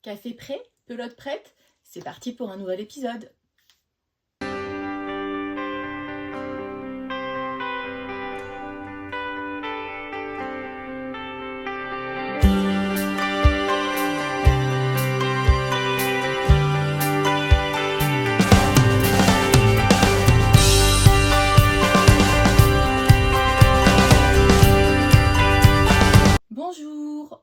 Café prêt? Pelote prête? C'est parti pour un nouvel épisode. Bonjour,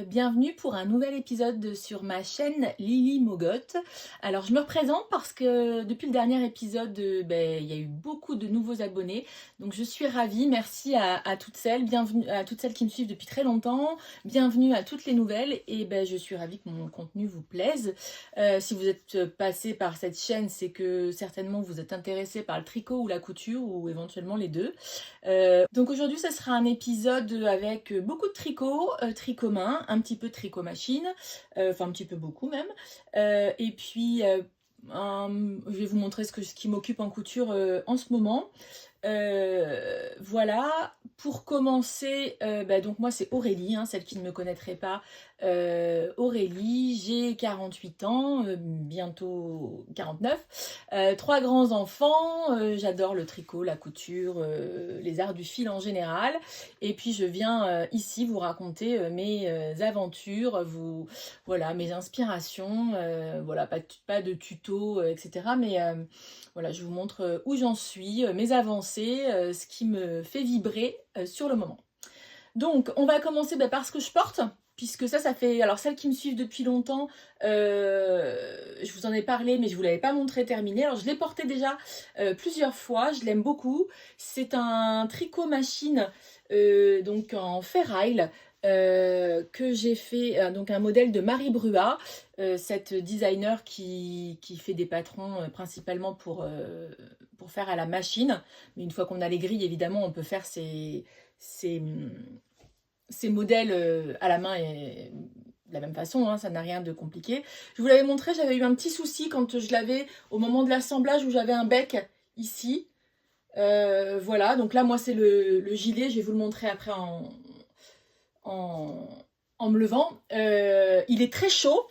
bienvenue pour un nouvel épisode sur ma chaîne Lily Mogotte. Alors je me représente parce que depuis le dernier épisode, il y a eu beaucoup de nouveaux abonnés. Donc je suis ravie, merci à toutes celles, bienvenue à toutes celles qui me suivent depuis très longtemps, bienvenue à toutes les nouvelles et je suis ravie que mon contenu vous plaise. Si vous êtes passé par cette chaîne, c'est que certainement vous êtes intéressé par le tricot ou la couture ou éventuellement les deux. Donc aujourd'hui ce sera un épisode avec beaucoup de tricot, tricot main, un petit peu de tricot machine, enfin un petit peu beaucoup même, et puis je vais vous montrer ce qui m'occupe en couture en ce moment. Voilà, pour commencer, donc moi c'est Aurélie, celle qui ne me connaîtrait pas. Aurélie, j'ai 48 ans, bientôt 49, 3 grands enfants, j'adore le tricot, la couture, les arts du fil en général, et puis je viens ici vous raconter mes aventures, voilà, mes inspirations, voilà, pas de tuto, etc. Mais voilà, je vous montre où j'en suis, mes avancées, ce qui me fait vibrer sur le moment. Donc, on va commencer par ce que je porte, puisque ça fait... Alors, celles qui me suivent depuis longtemps, je vous en ai parlé, mais je ne vous l'avais pas montré terminé. Alors, je l'ai porté déjà plusieurs fois, je l'aime beaucoup. C'est un tricot machine, donc en ferraille, que j'ai fait, donc un modèle de Marie Brua, cette designer qui fait des patrons principalement pour faire à la machine. Mais une fois qu'on a les grilles, évidemment, on peut faire ces modèles à la main et de la même façon, ça n'a rien de compliqué. Je vous l'avais montré, j'avais eu un petit souci quand je l'avais au moment de l'assemblage où j'avais un bec ici. Voilà, donc là moi c'est le gilet, je vais vous le montrer après en me levant. Il est très chaud.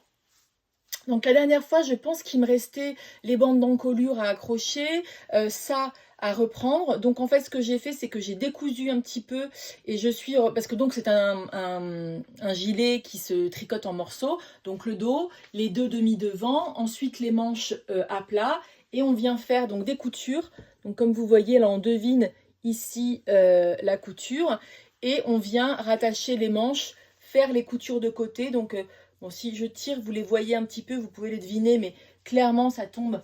Donc la dernière fois, je pense qu'il me restait les bandes d'encolure à accrocher, ça à reprendre. Donc en fait, ce que j'ai fait, c'est que j'ai décousu un petit peu et je suis... Parce que donc c'est un gilet qui se tricote en morceaux. Donc le dos, les deux demi-devants, ensuite les manches à plat. Et on vient faire donc des coutures. Donc comme vous voyez, là on devine ici la couture. Et on vient rattacher les manches, faire les coutures de côté. Donc... Bon, si je tire, vous les voyez un petit peu, vous pouvez les deviner, mais clairement, ça tombe.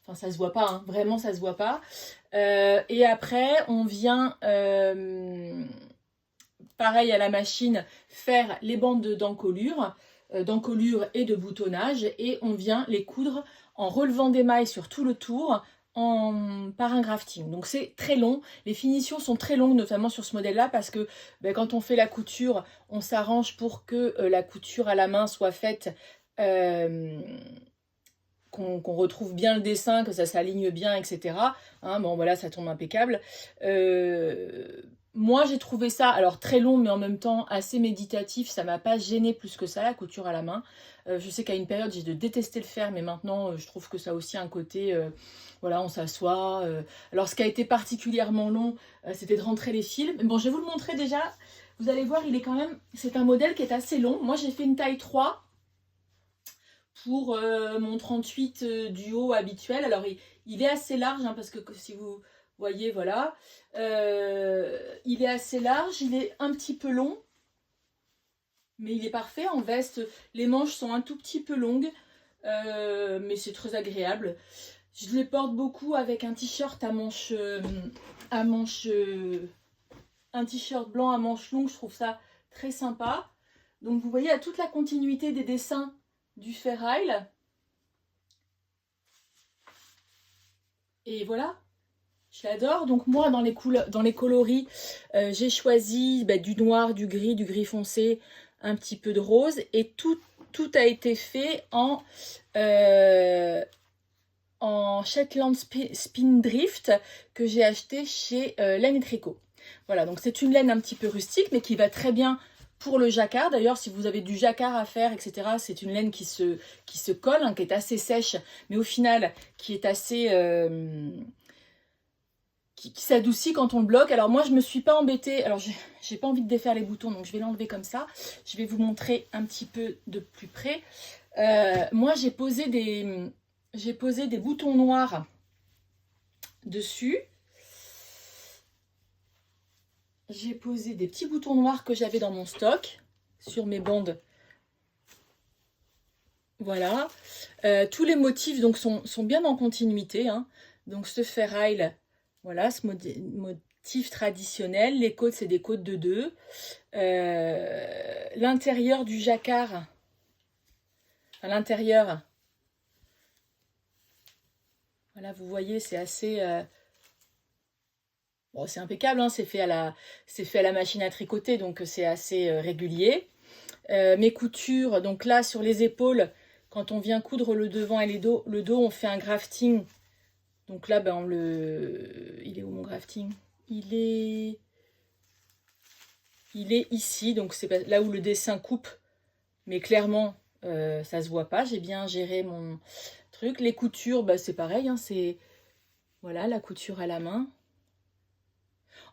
Enfin, ça se voit pas, vraiment, ça se voit pas. Et après, on vient, pareil à la machine, faire les bandes d'encolure et de boutonnage. Et on vient les coudre en relevant des mailles sur tout le tour, par un grafting. Donc c'est très long, les finitions sont très longues, notamment sur ce modèle là, parce que quand on fait la couture, on s'arrange pour que la couture à la main soit faite, qu'on retrouve bien le dessin, que ça s'aligne bien, etc. Bon voilà, ça tombe impeccable. Moi j'ai trouvé ça alors très long, mais en même temps assez méditatif, ça m'a pas gêné plus que ça, la couture à la main. Je sais qu'à une période j'ai détesté le faire, mais maintenant je trouve que ça a aussi un côté, voilà, on s'assoit. Alors ce qui a été particulièrement long, c'était de rentrer les fils. Mais bon, je vais vous le montrer déjà, vous allez voir, il est quand même, c'est un modèle qui est assez long. Moi j'ai fait une taille 3 pour mon 38 du haut habituel. Alors il est assez large, parce que si vous voyez, voilà, il est assez large, il est un petit peu long, mais il est parfait en veste. Les manches sont un tout petit peu longues, mais c'est très agréable. Je les porte beaucoup avec un t-shirt un t-shirt blanc à manches longues, je trouve ça très sympa. Donc vous voyez, à toute la continuité des dessins du ferraille. Et voilà, je l'adore. Donc moi, dans les coloris, j'ai choisi du noir, du gris foncé, un petit peu de rose. Et tout a été fait en Shetland Spindrift que j'ai acheté chez Laine et Tricot. Voilà, donc c'est une laine un petit peu rustique, mais qui va très bien pour le jacquard. D'ailleurs, si vous avez du jacquard à faire, etc., c'est une laine qui se colle, hein, qui est assez sèche, mais au final, qui est assez... qui s'adoucit quand on le bloque. Alors moi, je me suis pas embêtée. Alors, j'ai pas envie de défaire les boutons, donc je vais l'enlever comme ça. Je vais vous montrer un petit peu de plus près. Moi, j'ai posé des boutons noirs dessus. J'ai posé des petits boutons noirs que j'avais dans mon stock sur mes bandes. Voilà. Tous les motifs donc sont bien en continuité, hein. Donc ce ferraille, voilà, ce motif traditionnel. Les côtes, c'est des côtes de 2. L'intérieur du jacquard, à l'intérieur, voilà, vous voyez, c'est assez... bon, c'est impeccable, hein, c'est fait à la machine à tricoter, donc c'est assez régulier. Mes coutures, donc là, sur les épaules, quand on vient coudre le devant et le dos, on fait un grafting. Donc là, ben, il est où mon grafting? Il est ici, donc c'est là où le dessin coupe, mais clairement, ça se voit pas. J'ai bien géré mon truc. Les coutures, ben, c'est pareil, hein, c'est... Voilà, la couture à la main.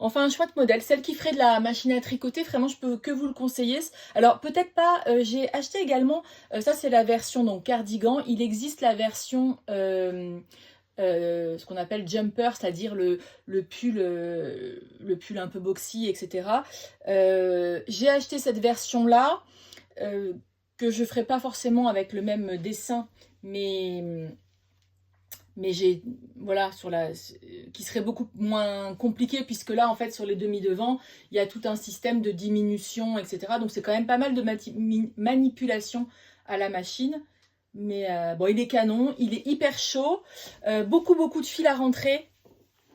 Enfin, un chouette modèle. Celle qui ferait de la machine à tricoter, vraiment, je peux que vous le conseiller. Alors, peut-être pas, j'ai acheté également, ça c'est la version donc cardigan. Il existe la version, ce qu'on appelle jumper, c'est-à-dire le pull un peu boxy, etc. J'ai acheté cette version-là, que je ne ferai pas forcément avec le même dessin, mais j'ai, voilà, qui serait beaucoup moins compliqué, puisque là, en fait, sur les demi-devants, il y a tout un système de diminution, etc. Donc, c'est quand même pas mal de manipulation à la machine. Mais bon, il est canon, il est hyper chaud. Beaucoup de fil à rentrer.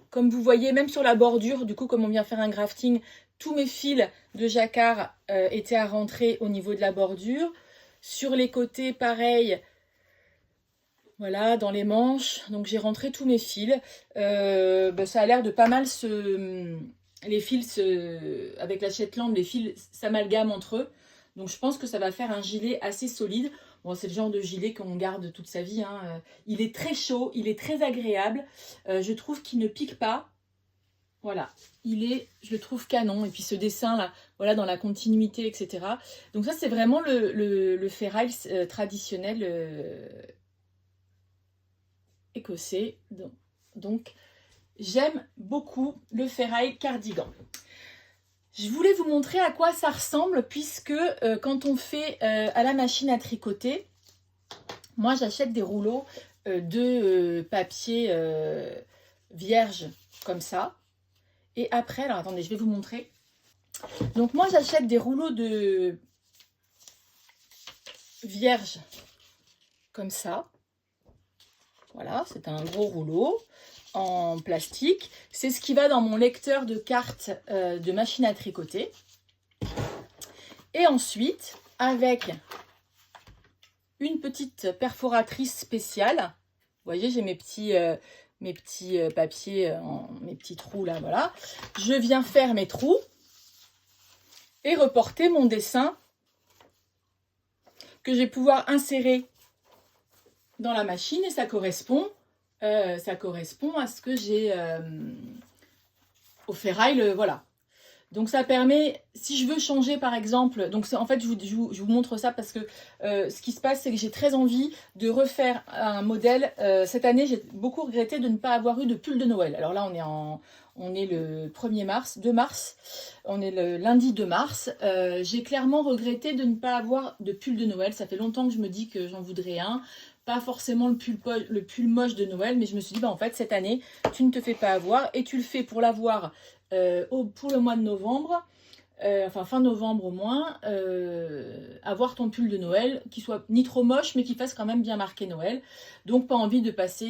Comme vous voyez, même sur la bordure, du coup, comme on vient faire un grafting, tous mes fils de jacquard étaient à rentrer au niveau de la bordure. Sur les côtés, pareil. Voilà, dans les manches, donc j'ai rentré tous mes fils. Ben, ça a l'air de pas mal les fils, avec la Shetland, les fils s'amalgament entre eux. Donc je pense que ça va faire un gilet assez solide. Bon, c'est le genre de gilet qu'on garde toute sa vie, hein. Il est très chaud, il est très agréable. Je trouve qu'il ne pique pas. Voilà, je le trouve canon. Et puis ce dessin là, voilà, dans la continuité, etc. Donc ça, c'est vraiment le ferraille traditionnel écossais. Donc j'aime beaucoup le ferraille cardigan. Je voulais vous montrer à quoi ça ressemble, puisque quand on fait à la machine à tricoter, moi j'achète des rouleaux de papier vierge comme ça. Et après, alors attendez, je vais vous montrer. Donc moi j'achète des rouleaux de vierge comme ça. Voilà, c'est un gros rouleau en plastique. C'est ce qui va dans mon lecteur de cartes de machine à tricoter. Et ensuite, avec une petite perforatrice spéciale, vous voyez, j'ai mes petits papiers, mes petits trous là, voilà. Je viens faire mes trous et reporter mon dessin que je vais pouvoir insérer dans la machine, et ça correspond à ce que j'ai au ferraille, voilà. Donc ça permet, si je veux changer par exemple, donc en fait je vous montre ça parce que ce qui se passe, c'est que j'ai très envie de refaire un modèle. Cette année, j'ai beaucoup regretté de ne pas avoir eu de pull de Noël. Alors là, on est le 1er mars, 2 mars, on est le lundi 2 mars. J'ai clairement regretté de ne pas avoir de pull de Noël. Ça fait longtemps que je me dis que j'en voudrais un. Pas forcément le pull moche de Noël, mais je me suis dit, bah en fait, cette année, tu ne te fais pas avoir, et tu le fais pour l'avoir pour le mois de novembre, enfin fin novembre au moins, avoir ton pull de Noël qui soit ni trop moche, mais qui fasse quand même bien marqué Noël. Donc pas envie de passer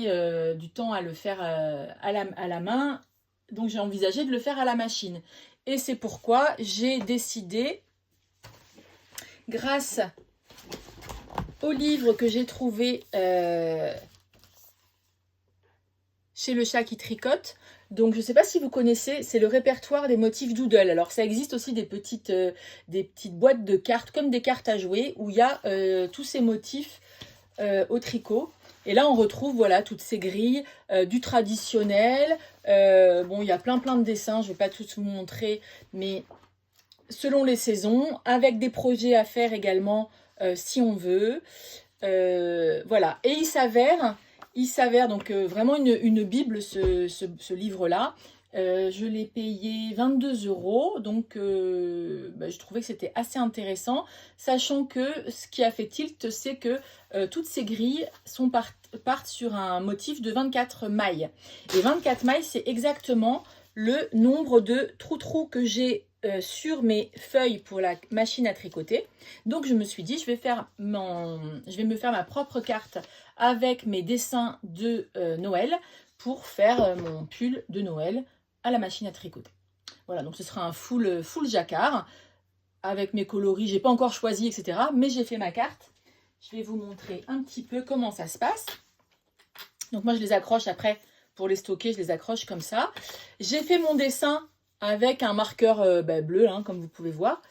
du temps à le faire à la main, donc j'ai envisagé de le faire à la machine. Et c'est pourquoi j'ai décidé, grâce au livre que j'ai trouvé chez Le Chat qui tricote, Donc, je ne sais pas si vous connaissez, c'est le répertoire des motifs Doodle. Alors, ça existe aussi des petites boîtes de cartes, comme des cartes à jouer, où il y a tous ces motifs au tricot. Et là, on retrouve voilà toutes ces grilles, du traditionnel. Bon, il y a plein de dessins, je ne vais pas tous vous montrer, mais selon les saisons, avec des projets à faire également, si on veut. Voilà. Et il s'avère donc vraiment une bible, ce livre-là. Je l'ai payé 22 €, donc je trouvais que c'était assez intéressant, sachant que ce qui a fait tilt, c'est que toutes ces grilles partent sur un motif de 24 mailles. Et 24 mailles, c'est exactement le nombre de trous que j'ai sur mes feuilles pour la machine à tricoter. Donc je me suis dit, je vais me faire ma propre carte avec mes dessins de Noël pour faire mon pull de Noël à la machine à tricoter. Voilà, donc ce sera un full jacquard avec mes coloris. J'ai pas encore choisi, etc. Mais j'ai fait ma carte. Je vais vous montrer un petit peu comment ça se passe. Donc moi, je les accroche après pour les stocker. Je les accroche comme ça. J'ai fait mon dessin avec un marqueur bleu, hein, comme vous pouvez voir.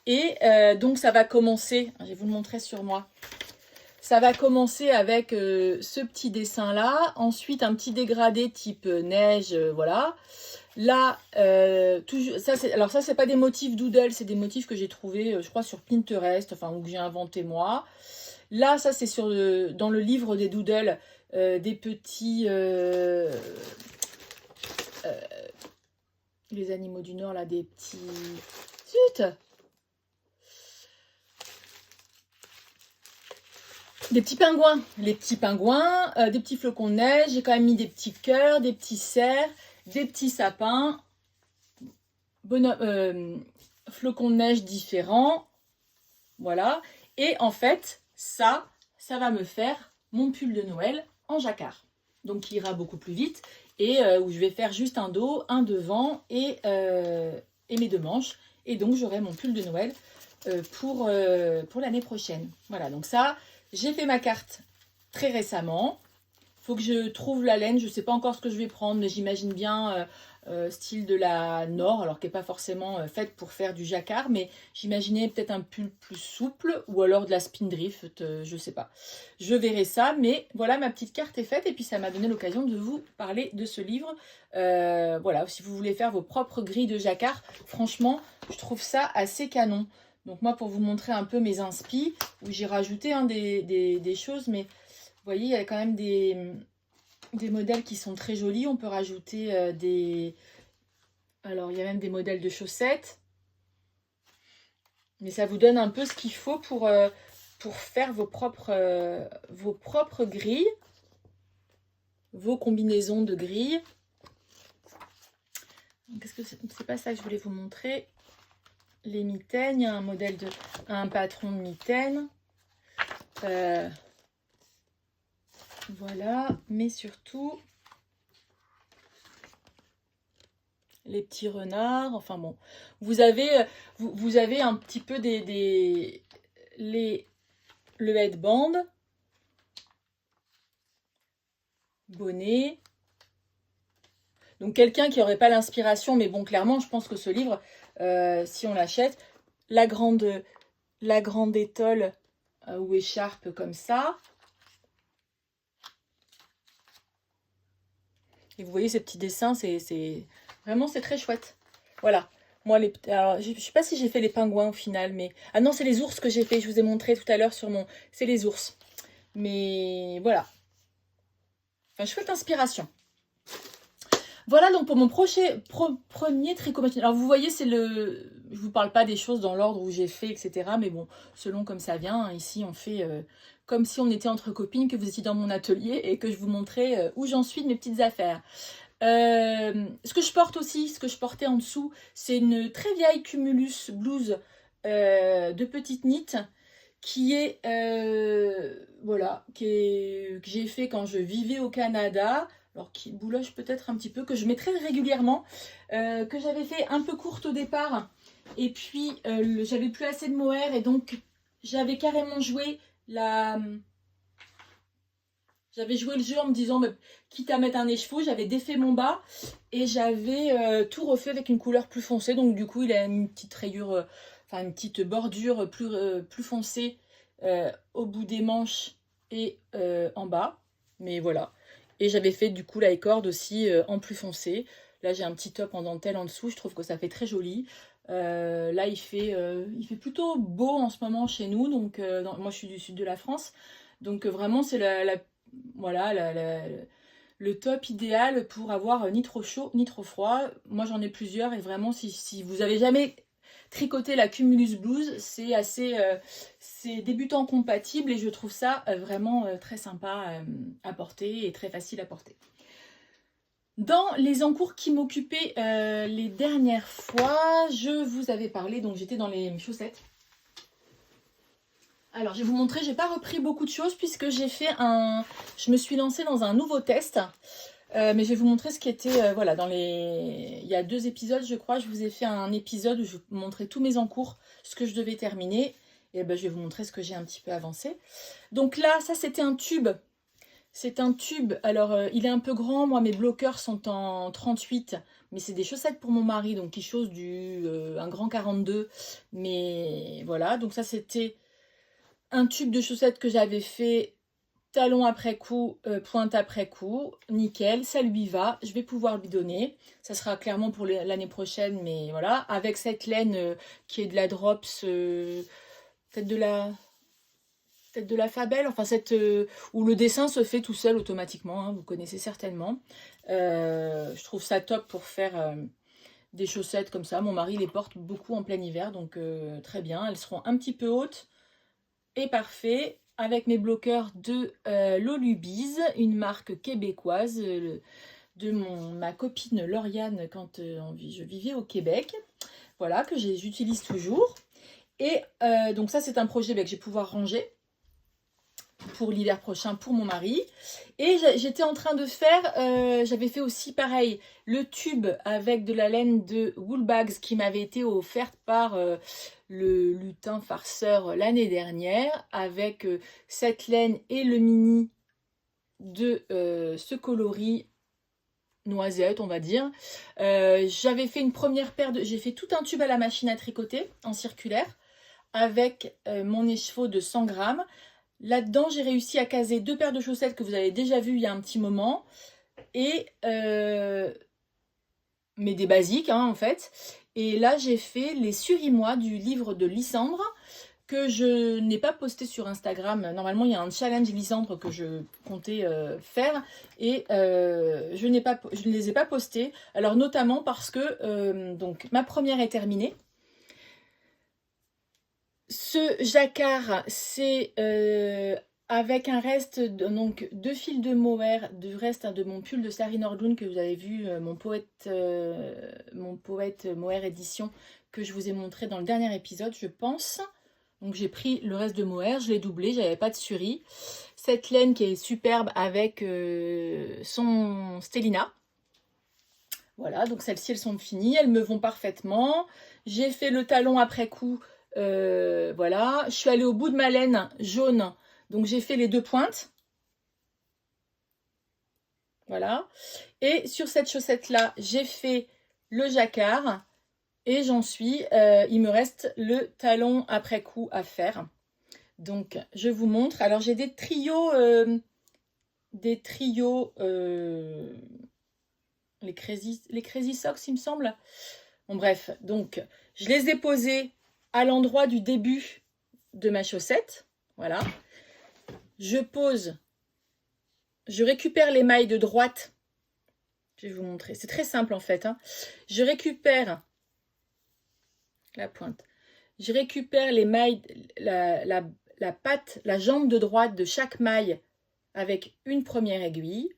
Et donc, ça va commencer. Je vais vous le montrer sur moi. Ça va commencer avec ce petit dessin-là. Ensuite, un petit dégradé type neige, voilà. Là, alors ça, c'est pas des motifs Doodle, c'est des motifs que j'ai trouvés, je crois, sur Pinterest, enfin, ou que j'ai inventé moi. Là, ça, c'est dans le livre des Doodle, des petits... les animaux du Nord, là, des petits... Zut! Des petits pingouins. Les petits pingouins, des petits flocons de neige. J'ai quand même mis des petits cœurs, des petits cerfs, des petits sapins. Flocons de neige différents. Voilà. Et en fait, ça va me faire mon pull de Noël en jacquard. Donc, qui ira beaucoup plus vite. Et où je vais faire juste un dos, un devant et mes deux manches. Et donc, j'aurai mon pull de Noël pour l'année prochaine. Voilà, donc ça, j'ai fait ma carte très récemment. Il faut que je trouve la laine. Je ne sais pas encore ce que je vais prendre, mais j'imagine bien style de la Nord, alors qu'elle n'est pas forcément faite pour faire du jacquard, mais j'imaginais peut-être un pull plus souple ou alors de la spindrift, je ne sais pas. Je verrai ça, mais voilà, ma petite carte est faite et puis ça m'a donné l'occasion de vous parler de ce livre. Voilà, si vous voulez faire vos propres grilles de jacquard, franchement, je trouve ça assez canon. Donc moi, pour vous montrer un peu mes inspi, où j'ai rajouté des choses, mais vous voyez, il y a quand même des modèles qui sont très jolis. On peut rajouter Alors, il y a même des modèles de chaussettes. Mais ça vous donne un peu ce qu'il faut pour faire vos propres grilles. Vos combinaisons de grilles. Qu'est-ce que c'est pas ça que je voulais vous montrer. Les mitaines. Il y a un patron de mitaines. Voilà, mais surtout les petits renards, enfin bon, vous avez un petit peu le headband, bonnet. Donc quelqu'un qui n'aurait pas l'inspiration, mais bon, clairement, je pense que ce livre, si on l'achète, la grande étole ou écharpe comme ça. Et vous voyez ces petits dessins, vraiment c'est très chouette. Voilà. Moi, alors, je ne sais pas si j'ai fait les pingouins au final, mais... Ah non, c'est les ours que j'ai fait. Je vous ai montré tout à l'heure sur mon... C'est les ours. Mais voilà. Enfin, chouette inspiration. Voilà donc pour mon premier tricot machine. Alors vous voyez, je vous parle pas des choses dans l'ordre où j'ai fait, etc. Mais bon, selon comme ça vient, hein, ici on fait comme si on était entre copines, que vous étiez dans mon atelier et que je vous montrais où j'en suis de mes petites affaires. Ce que je porte aussi, ce que je portais en dessous, c'est une très vieille Cumulus blouse de petite knit qui est, voilà, que j'ai fait quand je vivais au Canada. Alors qui bouloche peut-être un petit peu, que je mets très régulièrement, que j'avais fait un peu courte au départ, et puis j'avais plus assez de mohair, et donc j'avais carrément joué J'avais joué le jeu en me disant, mais, quitte à mettre un écheveau, j'avais défait mon bas et j'avais tout refait avec une couleur plus foncée. Donc du coup, il a une petite rayure, enfin une petite bordure plus foncée au bout des manches et en bas. Mais voilà. Et j'avais fait du coup la écorde aussi en plus foncé. Là, j'ai un petit top en dentelle en dessous. Je trouve que ça fait très joli. Là, il fait plutôt beau en ce moment chez nous. Donc, moi, je suis du sud de la France. Donc, vraiment, c'est voilà, le top idéal pour avoir ni trop chaud ni trop froid. Moi, j'en ai plusieurs. Et vraiment, si vous avez jamais tricoté la Cumulus Blouse, c'est débutant compatible. Et je trouve ça vraiment très sympa à porter et très facile à porter. Dans les encours qui m'occupaient les dernières fois, je vous avais parlé, donc j'étais dans les chaussettes. Alors, je vais vous montrer, j'ai pas repris beaucoup de choses puisque je me suis lancée dans un nouveau test. Mais je vais vous montrer ce qui était, voilà, il y a 2 épisodes, je crois, je vous ai fait un épisode où je vous montrais tous mes encours, ce que je devais terminer. Et ben, je vais vous montrer ce que j'ai un petit peu avancé. Donc là, ça c'était un tube. C'est un tube, alors il est un peu grand, moi mes bloqueurs sont en 38, mais c'est des chaussettes pour mon mari, donc il chausse un grand 42, mais voilà, donc ça c'était un tube de chaussettes que j'avais fait, talon après coup, pointe après coup, nickel, ça lui va, je vais pouvoir lui donner, ça sera clairement pour l'année prochaine, mais voilà, avec cette laine qui est de la Drops, peut-être de la Fabelle, enfin où le dessin se fait tout seul automatiquement, hein, vous connaissez certainement. Je trouve ça top pour faire des chaussettes comme ça. Mon mari les porte beaucoup en plein hiver, donc très bien. Elles seront un petit peu hautes et parfait. Avec mes bloqueurs de Lolubiz, une marque québécoise de ma copine Lauriane quand je vivais au Québec. Voilà, que j'utilise toujours. Et donc ça c'est un projet que je vais pouvoir ranger pour l'hiver prochain pour mon mari. Et j'étais en train de faire, j'avais fait aussi pareil, le tube avec de la laine de Woolbags qui m'avait été offerte par le lutin farceur l'année dernière, avec cette laine et le mini de ce coloris noisette, on va dire. J'avais fait une première paire j'ai fait tout un tube à la machine à tricoter en circulaire avec mon écheveau de 100 grammes. Là-dedans, j'ai réussi à caser 2 paires de chaussettes que vous avez déjà vues il y a un petit moment. Et mais des basiques, hein, en fait. Et là, j'ai fait les surimois du livre de Lysandre, que je n'ai pas posté sur Instagram. Normalement, il y a un challenge Lysandre que je comptais faire. Et je ne les ai pas postés. Alors, notamment parce que donc, ma première est terminée. Ce jacquard, c'est avec un reste, donc 2 fils de mohair, du reste de mon pull de Sari Nordlund que vous avez vu, mon poète mohair édition, que je vous ai montré dans le dernier épisode, je pense. Donc j'ai pris le reste de mohair, je l'ai doublé, j'avais pas de suri. Cette laine qui est superbe avec son Stellina. Voilà, donc celles-ci, elles sont finies, elles me vont parfaitement. J'ai fait le talon après coup. Voilà, je suis allée au bout de ma laine jaune, donc j'ai fait les 2 pointes. Voilà, et sur cette chaussette là, j'ai fait le jacquard et il me reste le talon après coup à faire. Donc je vous montre. Alors j'ai des trios, les Crazy Socks, il me semble. Bon bref, donc je les ai posés à l'endroit du début de ma chaussette. Voilà. Je récupère les mailles de droite. Je vais vous montrer. C'est très simple en fait. Hein. Je récupère la pointe. Je récupère les mailles, la patte, la jambe de droite de chaque maille avec une première aiguille.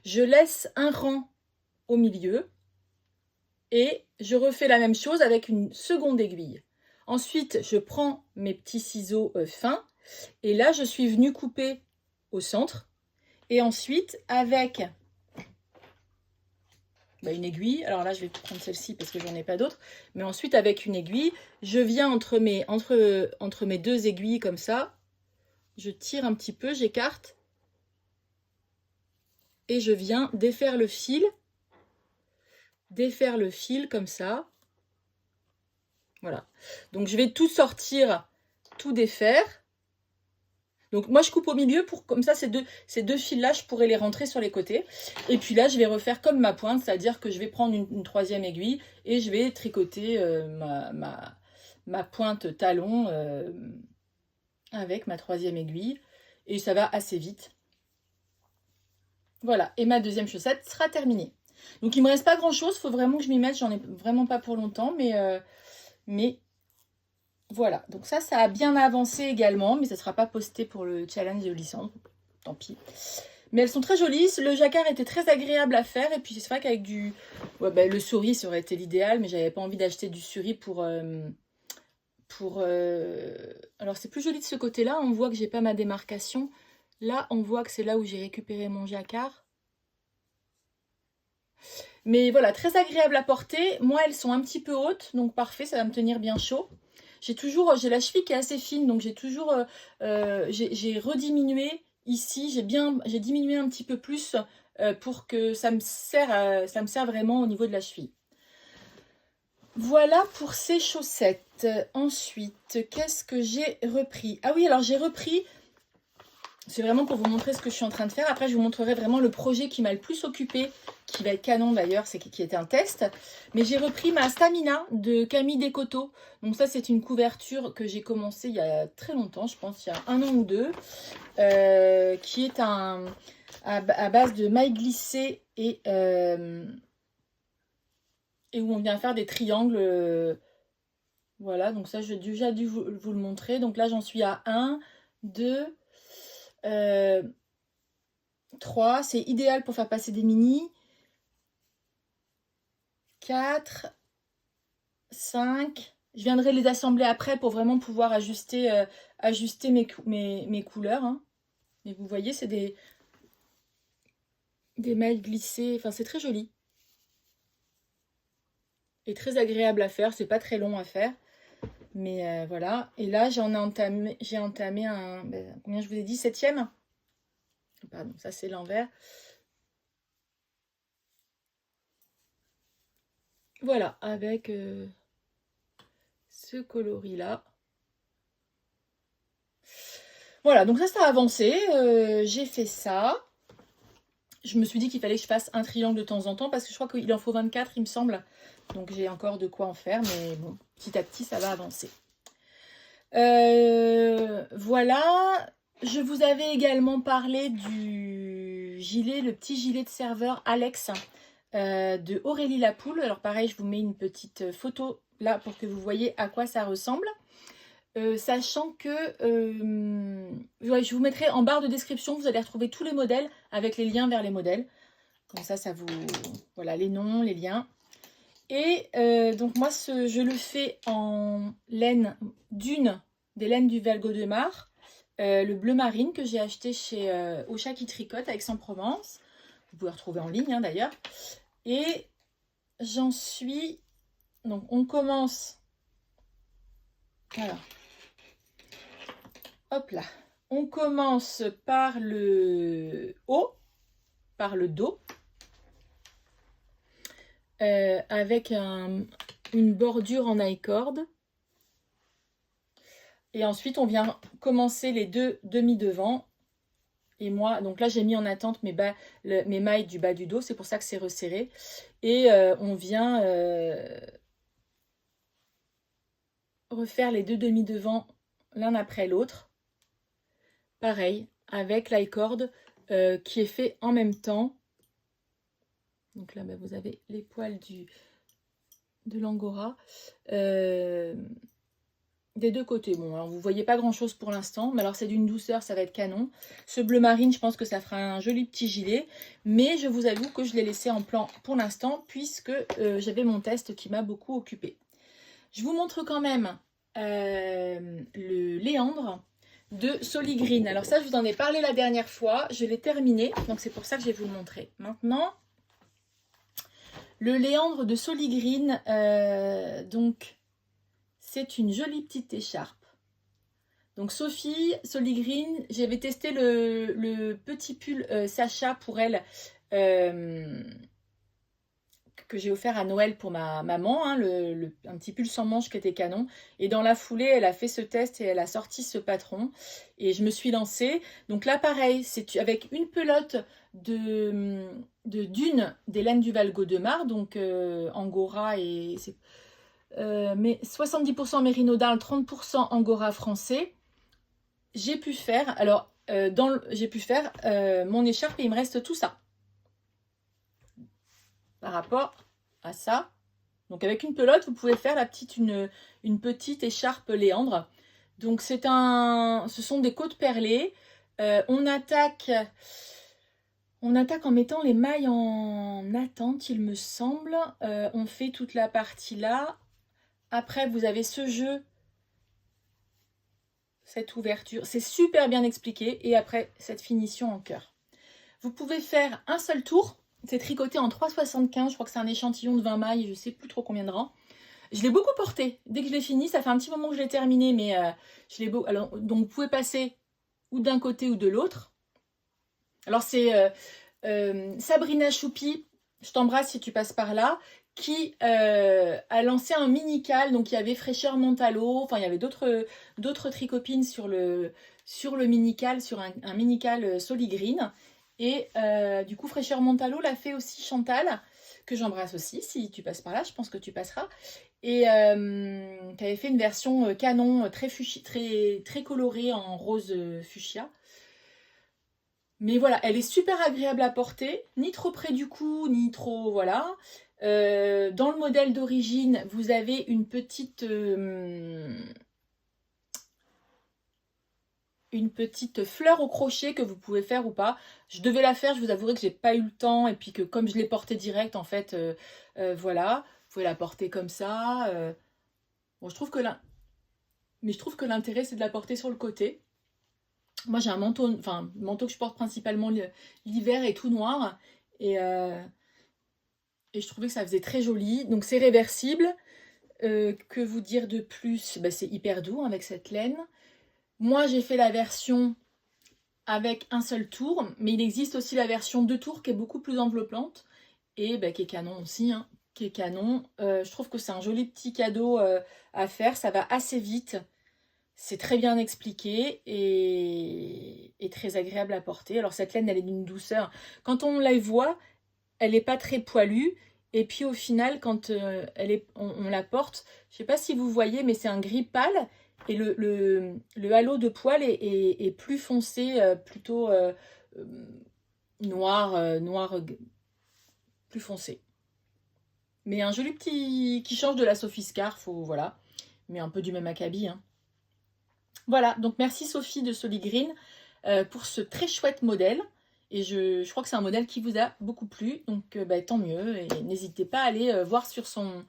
Je laisse un rang au milieu et je refais la même chose avec une seconde aiguille. Ensuite, je prends mes petits ciseaux fins et là, je suis venue couper au centre. Et ensuite, avec une aiguille, alors là, je vais prendre celle-ci parce que j'en ai pas d'autres, mais ensuite, avec une aiguille, je viens entre mes 2 aiguilles comme ça, je tire un petit peu, j'écarte et je viens défaire le fil comme ça. Voilà. Donc je vais tout sortir, tout défaire. Donc moi je coupe au milieu pour comme ça ces deux fils là je pourrais les rentrer sur les côtés. Et puis là je vais refaire comme ma pointe, c'est-à-dire que je vais prendre une troisième aiguille et je vais tricoter ma pointe talon avec ma troisième aiguille. Et ça va assez vite. Voilà, et ma deuxième chaussette sera terminée. Donc il me reste pas grand chose, il faut vraiment que je m'y mette, j'en ai vraiment pas pour longtemps, mais voilà. Donc ça a bien avancé également, mais ça ne sera pas posté pour le challenge de licence, tant pis. Mais elles sont très jolies, le jacquard était très agréable à faire, et puis c'est vrai qu'avec du... Ouais, bah, le suri, ça aurait été l'idéal, mais j'avais pas envie d'acheter du suri pour... Alors c'est plus joli de ce côté-là, on voit que j'ai pas ma démarcation. Là, on voit que c'est là où j'ai récupéré mon jacquard. Mais voilà, très agréable à porter. Moi, elles sont un petit peu hautes, donc parfait, ça va me tenir bien chaud. J'ai la cheville qui est assez fine, donc j'ai rediminué ici. J'ai diminué un petit peu plus pour que ça me sert vraiment au niveau de la cheville. Voilà pour ces chaussettes. Ensuite, qu'est-ce que j'ai repris? Ah oui, alors j'ai repris... C'est vraiment pour vous montrer ce que je suis en train de faire. Après, je vous montrerai vraiment le projet qui m'a le plus occupé, qui va être canon d'ailleurs, qui était un test. Mais j'ai repris ma Stamina de Camille Descoteaux. Donc ça, c'est une couverture que j'ai commencé il y a très longtemps, je pense il y a 1 an ou 2, qui est à base de mailles glissées et où on vient faire des triangles. Voilà, donc ça, j'ai déjà dû vous le montrer. Donc là, j'en suis à 1, 2... 3, c'est idéal pour faire passer des mini. 4, 5, je viendrai les assembler après pour vraiment pouvoir ajuster mes couleurs. Hein. Mais vous voyez, c'est des mailles glissées, enfin c'est très joli. Et très agréable à faire, c'est pas très long à faire. Mais voilà, et là j'ai entamé un, combien je vous ai dit, 7e? Pardon, ça c'est l'envers. Voilà, avec ce coloris là. Voilà, donc ça a avancé, j'ai fait ça. Je me suis dit qu'il fallait que je fasse un triangle de temps en temps parce que je crois qu'il en faut 24 il me semble. Donc j'ai encore de quoi en faire, mais bon, petit à petit ça va avancer. Voilà, je vous avais également parlé du gilet, le petit gilet de serveur Alex de Aurélie Lapoule. Alors pareil, je vous mets une petite photo là pour que vous voyez à quoi ça ressemble. Sachant que je vous mettrai en barre de description, vous allez retrouver tous les modèles avec les liens vers les modèles. Comme ça vous... Voilà, les noms, les liens. Et donc moi, je le fais en laine des laines du Val Gaudemar, le bleu marine que j'ai acheté chez Ocha qui tricote à Aix-en-Provence. Vous pouvez retrouver en ligne d'ailleurs. Et j'en suis... Donc on commence... Alors... Hop là. On commence par le haut, par le dos. Avec une bordure en I-cord. Et ensuite, on vient commencer les deux demi-devants. Et moi, donc là, j'ai mis en attente mes mailles du bas du dos. C'est pour ça que c'est resserré. Et on vient refaire les deux demi-devants l'un après l'autre. Pareil, avec l'i-cord qui est fait en même temps. Donc là, vous avez les poils de l'angora. Des deux côtés. Bon, alors vous voyez pas grand chose pour l'instant, mais alors c'est d'une douceur, ça va être canon. Ce bleu marine, je pense que ça fera un joli petit gilet, mais je vous avoue que je l'ai laissé en plan pour l'instant, puisque j'avais mon test qui m'a beaucoup occupé. Je vous montre quand même le Léandre de Soligreen. Alors ça, je vous en ai parlé la dernière fois, je l'ai terminé, donc c'est pour ça que je vais vous le montrer. Maintenant, le Léandre de Soligreen, donc c'est une jolie petite écharpe. Donc Sophie, Soligreen, j'avais testé le petit pull Sacha pour elle que j'ai offert à Noël pour ma maman, hein, un petit pull sans manches qui était canon. Et dans la foulée, elle a fait ce test et elle a sorti ce patron. Et je me suis lancée. Donc là, pareil, c'est avec une pelote de Dune des laines du Val Gaudemar, donc Angora et... mais 70% Mérino d'Arles, 30% Angora français. J'ai pu faire, alors, j'ai pu faire mon écharpe et il me reste tout ça. Par rapport à ça. Donc avec une pelote, vous pouvez faire une petite écharpe léandre. Donc ce sont des côtes perlées. On attaque en mettant les mailles en attente, il me semble. On fait toute la partie là. Après, vous avez ce jeu, cette ouverture. C'est super bien expliqué. Et après, cette finition en cœur. Vous pouvez faire un seul tour. C'est tricoté en 3,75. Je crois que c'est un échantillon de 20 mailles. Je ne sais plus trop combien de rangs. Je l'ai beaucoup porté. Dès que je l'ai fini, ça fait un petit moment que je l'ai terminé. Mais je l'ai beau. Alors, donc, vous pouvez passer ou d'un côté ou de l'autre. Alors, c'est Sabrina Choupi. Je t'embrasse si tu passes par là. Qui a lancé un mini-cal. Donc, il y avait Fraîcheur Mentalo. Enfin, il y avait d'autres tricopines sur le mini-cal, sur un mini-cal Soligreen. Et du coup, Fraîcheur Mentalo l'a fait aussi Chantal, que j'embrasse aussi, si tu passes par là, je pense que tu passeras. Et qui avait fait une version canon très colorée en rose fuchsia. Mais voilà, elle est super agréable à porter, ni trop près du cou, ni trop... Voilà. Dans le modèle d'origine, vous avez une petite fleur au crochet que vous pouvez faire ou pas. Je devais la faire, je vous avouerai que j'ai pas eu le temps et puis que comme je l'ai portée direct, en fait, voilà, vous pouvez la porter comme ça. Bon, je trouve que l'intérêt c'est de la porter sur le côté. Moi j'ai un manteau, enfin manteau que je porte principalement l'hiver et tout noir et je trouvais que ça faisait très joli. Donc c'est réversible. Que vous dire de plus? Bah, c'est hyper doux avec cette laine. Moi j'ai fait la version avec un seul tour, mais il existe aussi la version 2 tours qui est beaucoup plus enveloppante et bah, qui est canon aussi, hein, qui est canon. Je trouve que c'est un joli petit cadeau à faire, ça va assez vite, c'est très bien expliqué et très agréable à porter. Alors cette laine, elle est d'une douceur. Quand on la voit, elle n'est pas très poilue. Et puis au final, quand on la porte, je ne sais pas si vous voyez, mais c'est un gris pâle. Et le halo de poil est plus foncé, plutôt noir, plus foncé. Mais un joli petit qui change de la Sophie Scarf, voilà. Mais un peu du même acabit. Hein. Voilà, donc merci Sophie de Soligreen pour ce très chouette modèle. Et je crois que c'est un modèle qui vous a beaucoup plu, donc bah, tant mieux. Et n'hésitez pas à aller voir sur son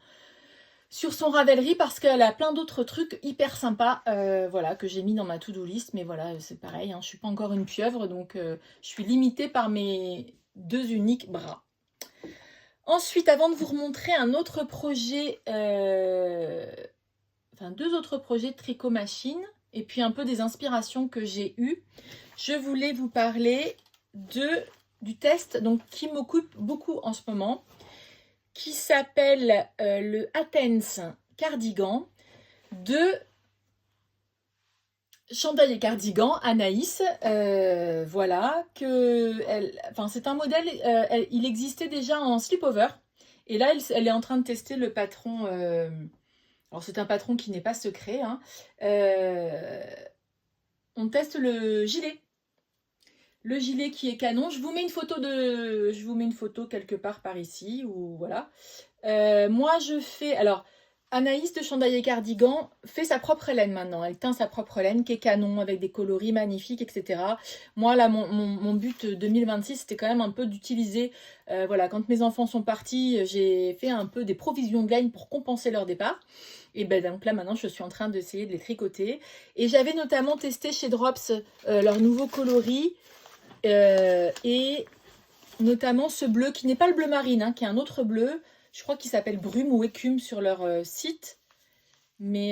Ravelry parce qu'elle a plein d'autres trucs hyper sympas voilà, que j'ai mis dans ma to-do list. Mais voilà, c'est pareil, hein, je ne suis pas encore une pieuvre, donc je suis limitée par mes 2 uniques bras. Ensuite, avant de vous remontrer un autre projet, enfin 2 autres projets de tricot machine, et puis un peu des inspirations que j'ai eues, je voulais vous parler du test donc, qui m'occupe beaucoup en ce moment, qui s'appelle le Athens Cardigan de Chandail et Cardigan, Anaïs. Voilà, c'est un modèle, il existait déjà en slipover, et là elle est en train de tester le patron. Alors c'est un patron qui n'est pas secret. Hein. On teste le gilet. Le gilet qui est canon. Je vous mets une photo quelque part par ici. Ou voilà. Moi je fais... Alors Anaïs de Chandail et Cardigan fait sa propre laine maintenant. Elle teint sa propre laine qui est canon avec des coloris magnifiques, etc. Moi là mon but 2026 c'était quand même un peu d'utiliser... voilà, quand mes enfants sont partis, j'ai fait un peu des provisions de laine pour compenser leur départ. Et ben donc là maintenant je suis en train d'essayer de les tricoter. Et j'avais notamment testé chez Drops leur nouveau coloris et notamment ce bleu qui n'est pas le bleu marine, hein, qui est un autre bleu. Je crois qu'il s'appelle Brume ou Écume sur leur site, mais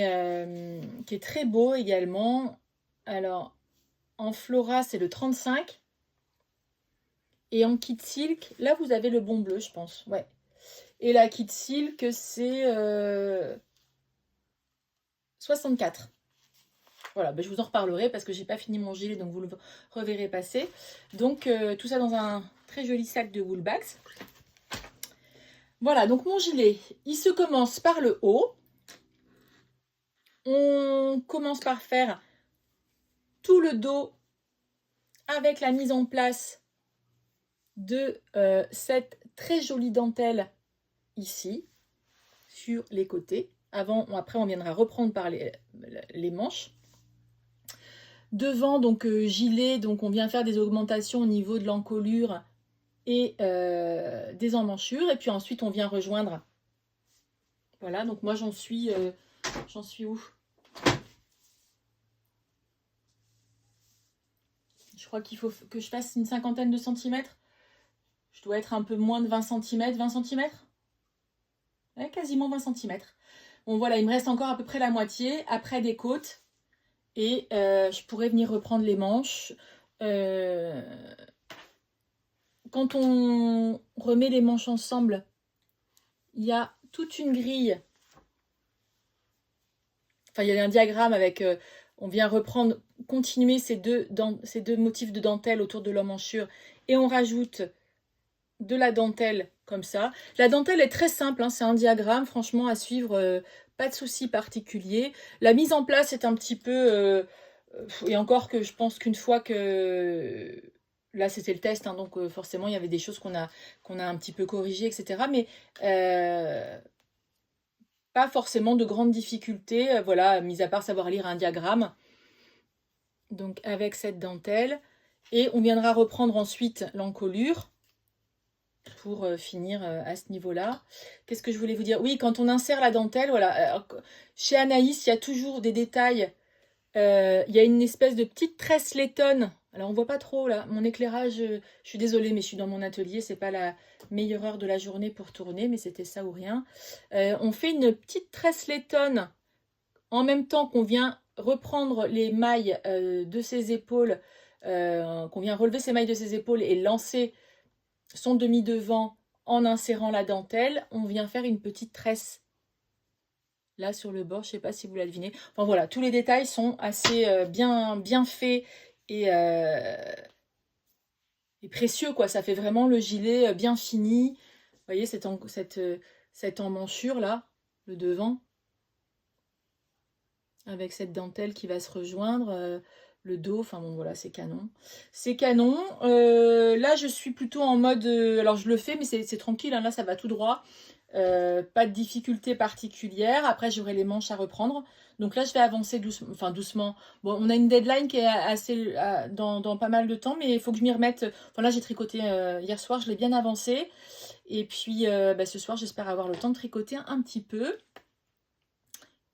qui est très beau également. Alors en Flora c'est le 35 Et en kit silk, là vous avez le bon bleu, je pense. Ouais. Et la kit silk, c'est 64. Voilà, ben je vous en reparlerai parce que j'ai pas fini mon gilet, donc vous le reverrez passer. Donc tout ça dans un très joli sac de Woolbags. Voilà, donc mon gilet, il se commence par le haut. On commence par faire tout le dos avec la mise en place de cette très jolie dentelle ici, sur les côtés. Après, on viendra reprendre par les manches. Devant, donc gilet, donc on vient faire des augmentations au niveau de l'encolure et des emmanchures. Et puis ensuite, on vient rejoindre. Voilà, donc moi j'en suis où? Je crois qu'il faut que je fasse une cinquantaine de centimètres. Je dois être un peu moins de 20 cm. 20 cm? Ouais, quasiment 20 cm. Bon voilà, il me reste encore à peu près la moitié. Après des côtes. Et je pourrais venir reprendre les manches. Quand on remet les manches ensemble, il y a toute une grille. Enfin, il y a un diagramme avec... on vient reprendre, continuer ces deux motifs de dentelle autour de l'emmanchure. Et on rajoute de la dentelle comme ça. La dentelle est très simple, hein, c'est un diagramme, franchement, à suivre, pas de souci particulier. La mise en place est un petit peu... et encore que je pense qu'une fois que... Là, c'était le test, hein, donc forcément, il y avait des choses qu'on a un petit peu corrigées, etc. Mais pas forcément de grandes difficultés, voilà, mis à part savoir lire un diagramme. Donc, avec cette dentelle. Et on viendra reprendre ensuite l'encolure pour finir à ce niveau-là. Qu'est-ce que je voulais vous dire? Oui, quand on insère la dentelle, voilà. Alors, chez Anaïs, il y a toujours des détails. Il y a une espèce de petite tresse laitonne. Alors, on voit pas trop, là. Mon éclairage, je suis désolée, mais je suis dans mon atelier. C'est pas la meilleure heure de la journée pour tourner, mais c'était ça ou rien. On fait une petite tresse laitonne en même temps qu'on vient reprendre les mailles de ses épaules, qu'on vient relever ses mailles de ses épaules et lancer son demi-devant en insérant la dentelle. On vient faire une petite tresse là sur le bord, je ne sais pas si vous la devinez. Enfin voilà, tous les détails sont assez bien faits et précieux, quoi. Ça fait vraiment le gilet bien fini. Vous voyez cette emmanchure là, le devant, avec cette dentelle qui va se rejoindre. Le dos, enfin bon voilà, c'est canon. C'est canon. Là, je suis plutôt en mode... alors, je le fais, mais c'est tranquille, hein, là, ça va tout droit. Pas de difficulté particulière. Après, j'aurai les manches à reprendre. Donc là, je vais avancer doucement. Enfin, doucement. Bon, on a une deadline qui est assez dans pas mal de temps, mais il faut que je m'y remette. Enfin, là, j'ai tricoté hier soir, je l'ai bien avancé. Et puis, ce soir, j'espère avoir le temps de tricoter un petit peu.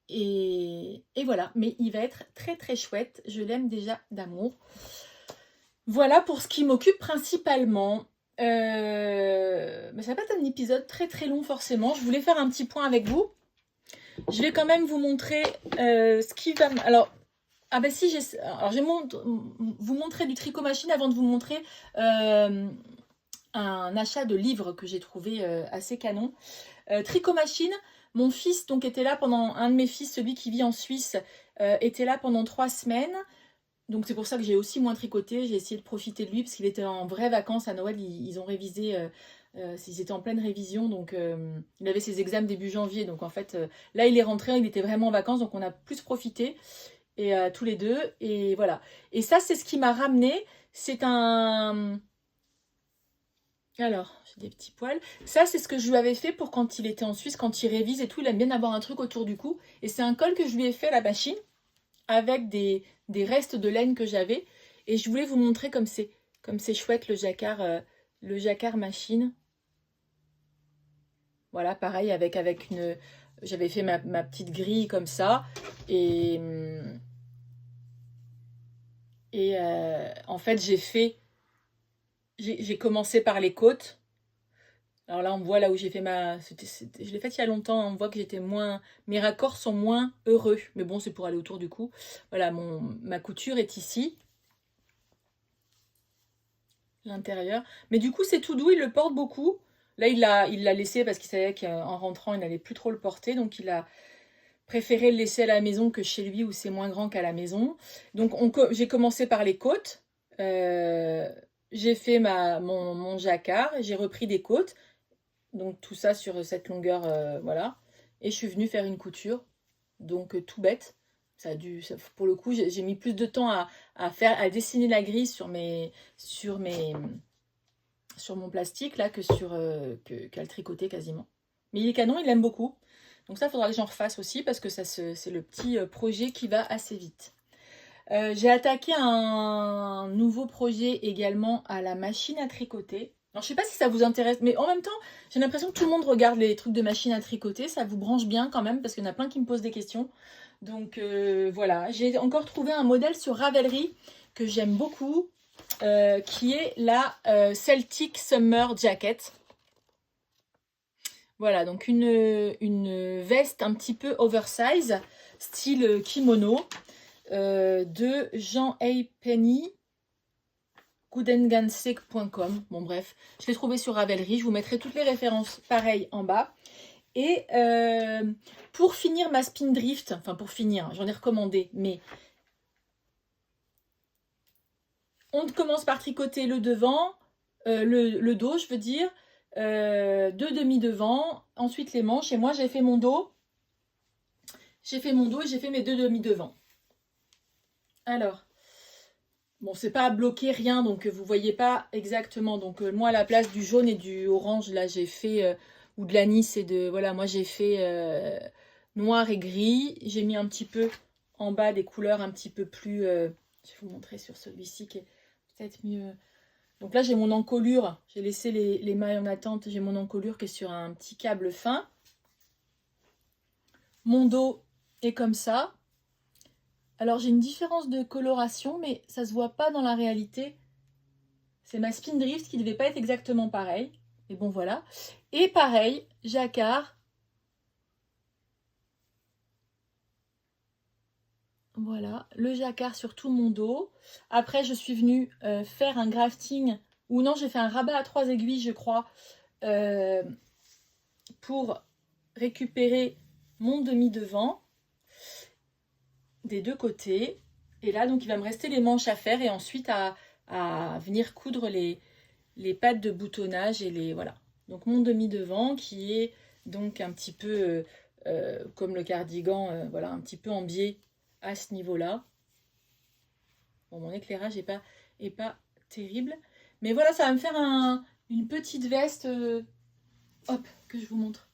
Et voilà, mais il va être très très chouette. Je l'aime déjà d'amour. Voilà pour ce qui m'occupe principalement. Mais ça va pas être un épisode très très long forcément. Je voulais faire un petit point avec vous. Je vais quand même vous montrer ce qui va... Alors, ah ben si, alors je vais vous montrer du tricot machine avant de vous montrer un achat de livres que j'ai trouvé assez canon. Tricot machine, mon fils donc était là pendant... Un de mes fils, celui qui vit en Suisse, était là pendant 3 semaines. Donc c'est pour ça que j'ai aussi moins tricoté. J'ai essayé de profiter de lui parce qu'il était en vraies vacances à Noël. Ils ont révisé, ils étaient en pleine révision. Donc il avait ses examens début janvier. Donc en fait, là il est rentré, il était vraiment en vacances. Donc on a plus profité et tous les deux. Et voilà. Et ça c'est ce qui m'a ramené. C'est un... Alors, j'ai des petits poils. Ça, c'est ce que je lui avais fait pour quand il était en Suisse, quand il révise et tout. Il aime bien avoir un truc autour du cou. Et c'est un col que je lui ai fait à la machine avec des restes de laine que j'avais. Et je voulais vous montrer comme c'est chouette le jacquard machine. Voilà, pareil, avec une... J'avais fait ma petite grille comme ça. Et en fait, j'ai commencé par les côtes. Alors là, on voit là où j'ai fait je l'ai fait il y a longtemps, on voit que j'étais moins... Mes raccords sont moins heureux. Mais bon, c'est pour aller autour du cou. Voilà, ma couture est ici. l'intérieur. Mais du coup, c'est tout doux, il le porte beaucoup. Là, il l'a laissé parce qu'il savait qu'en rentrant, il n'allait plus trop le porter. Donc, il a préféré le laisser à la maison que chez lui où c'est moins grand qu'à la maison. Donc, j'ai commencé par les côtes. J'ai fait mon jacquard. J'ai repris des côtes. Donc, tout ça sur cette longueur, voilà. Et je suis venue faire une couture. Donc, tout bête. Pour le coup, j'ai mis plus de temps à dessiner la grille sur mon plastique là qu'à le tricoter quasiment. Mais il est canon, il aime beaucoup. Donc ça, il faudra que j'en refasse aussi parce que c'est le petit projet qui va assez vite. J'ai attaqué un nouveau projet également à la machine à tricoter. Alors je sais pas si ça vous intéresse, mais en même temps, j'ai l'impression que tout le monde regarde les trucs de machine à tricoter. Ça vous branche bien quand même parce qu'il y en a plein qui me posent des questions. Donc voilà, j'ai encore trouvé un modèle sur Ravelry que j'aime beaucoup. Qui est la Celtic Summer Jacket. Voilà, donc une veste un petit peu oversize, style kimono, de Jean A. Penny, goodengansek.com. Bon bref, je l'ai trouvé sur Ravelry, je vous mettrai toutes les références pareil en bas. Et pour finir ma Spindrift, enfin pour finir, j'en ai recommandé, mais on commence par tricoter le devant, le dos, je veux dire, deux demi-devants, ensuite les manches. Et moi, j'ai fait mon dos. J'ai fait mon dos et j'ai fait mes deux demi-devants. Alors, bon, c'est pas bloqué, rien, donc vous voyez pas exactement. Donc moi, à la place du jaune et du orange, là, j'ai fait, ou de l'anis et de, voilà, moi, j'ai fait noir et gris. J'ai mis un petit peu en bas des couleurs un petit peu plus... je vais vous montrer sur celui-ci qui est peut-être mieux. Donc là, j'ai mon encolure. J'ai laissé les mailles en attente. J'ai mon encolure qui est sur un petit câble fin. Mon dos est comme ça. Alors, j'ai une différence de coloration, mais ça ne se voit pas dans la réalité. C'est ma Spindrift qui ne devait pas être exactement pareil. Mais bon, voilà. Et pareil, jacquard. Voilà, le jacquard sur tout mon dos. Après, je suis venue faire un grafting, ou non, j'ai fait un rabat à 3 aiguilles, je crois, pour récupérer mon demi-devant des deux côtés. Et là, donc, il va me rester les manches à faire et ensuite à venir coudre les pattes de boutonnage et les... Voilà. Donc, mon demi-devant qui est donc un petit peu comme le cardigan, voilà, un petit peu en biais à ce niveau-là. Bon, mon éclairage est pas terrible. Mais voilà, ça va me faire une petite veste. Hop, que je vous montre.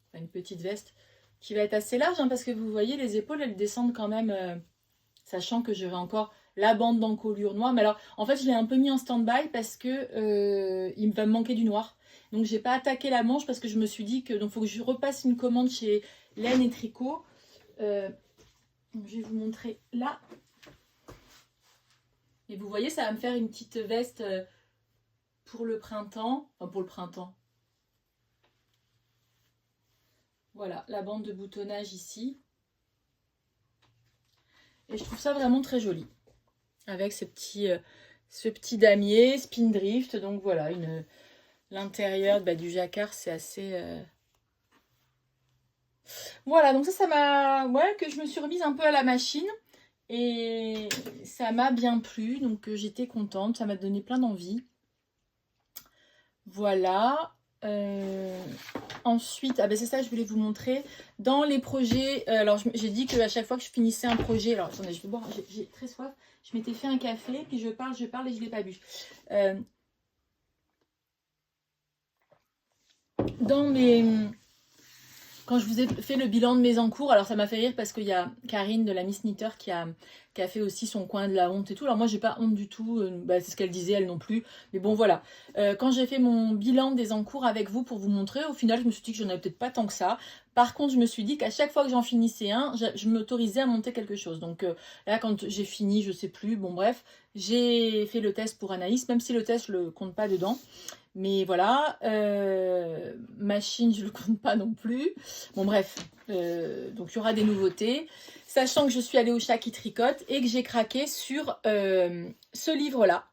Enfin, une petite veste qui va être assez large, hein, parce que vous voyez, les épaules, elles descendent quand même, sachant que j'aurai encore la bande d'encolure noire. Mais alors, en fait, je l'ai un peu mis en stand-by parce que il va me manquer du noir. Donc, j'ai pas attaqué la manche parce que je me suis dit que donc faut que je repasse une commande chez Laine et Tricot. Je vais vous montrer là. Et vous voyez, ça va me faire une petite veste pour le printemps. Enfin, pour le printemps. Voilà, la bande de boutonnage ici. Et je trouve ça vraiment très joli. Avec ce petit damier, Spindrift. Donc voilà, l'intérieur du jacquard, c'est assez... Voilà, donc ça m'a... Ouais, que je me suis remise un peu à la machine. Et ça m'a bien plu. Donc j'étais contente. Ça m'a donné plein d'envie. Voilà. Ensuite, c'est ça, je voulais vous montrer. Dans les projets, alors j'ai dit qu'à chaque fois que je finissais un projet, alors attendez, je vais boire, j'ai très soif. Je m'étais fait un café, puis je parle et je ne l'ai pas bu. Quand je vous ai fait le bilan de mes encours, alors ça m'a fait rire parce qu'il y a Karine de la Miss Knitter qui a fait aussi son coin de la honte et tout. Alors moi, j'ai pas honte du tout, c'est ce qu'elle disait, elle non plus. Mais bon, voilà. Quand j'ai fait mon bilan des encours avec vous pour vous montrer, au final, je me suis dit que j'en avais peut-être pas tant que ça. Par contre, je me suis dit qu'à chaque fois que j'en finissais un, je m'autorisais à monter quelque chose. Donc là, quand j'ai fini, je sais plus, bon bref, j'ai fait le test pour Anaïs, même si le test, je le compte pas dedans. Mais voilà, machine, je le compte pas non plus. Bon bref, donc il y aura des nouveautés. Sachant que je suis allée au Chat qui tricote et que j'ai craqué sur ce livre-là.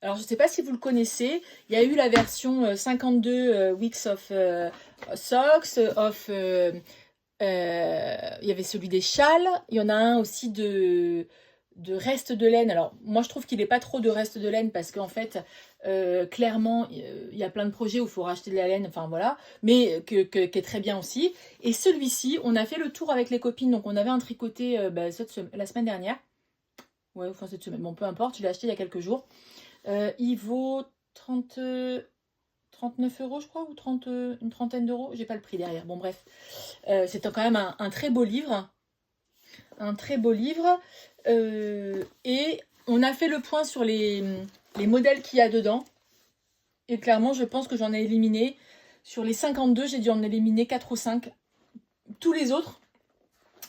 Alors, je ne sais pas si vous le connaissez. Il y a eu la version 52 Weeks of Socks, il y avait celui des châles. Il y en a un aussi de reste de laine. Alors, moi, je trouve qu'il n'est pas trop de reste de laine parce qu'en fait, clairement, il y a plein de projets où il faut racheter de la laine, enfin voilà, mais qui est très bien aussi. Et celui-ci, on a fait le tour avec les copines. Donc, on avait un tricoté la semaine dernière. Ouais, enfin cette semaine. Bon, peu importe, je l'ai acheté il y a quelques jours. Il vaut 39 euros, je crois, ou 30, une trentaine d'euros. J'ai pas le prix derrière. Bon, bref. C'est quand même un très beau livre. Un très beau livre. Et on a fait le point sur les modèles qu'il y a dedans. Et clairement, je pense que j'en ai éliminé. Sur les 52, j'ai dû en éliminer 4 ou 5. Tous les autres,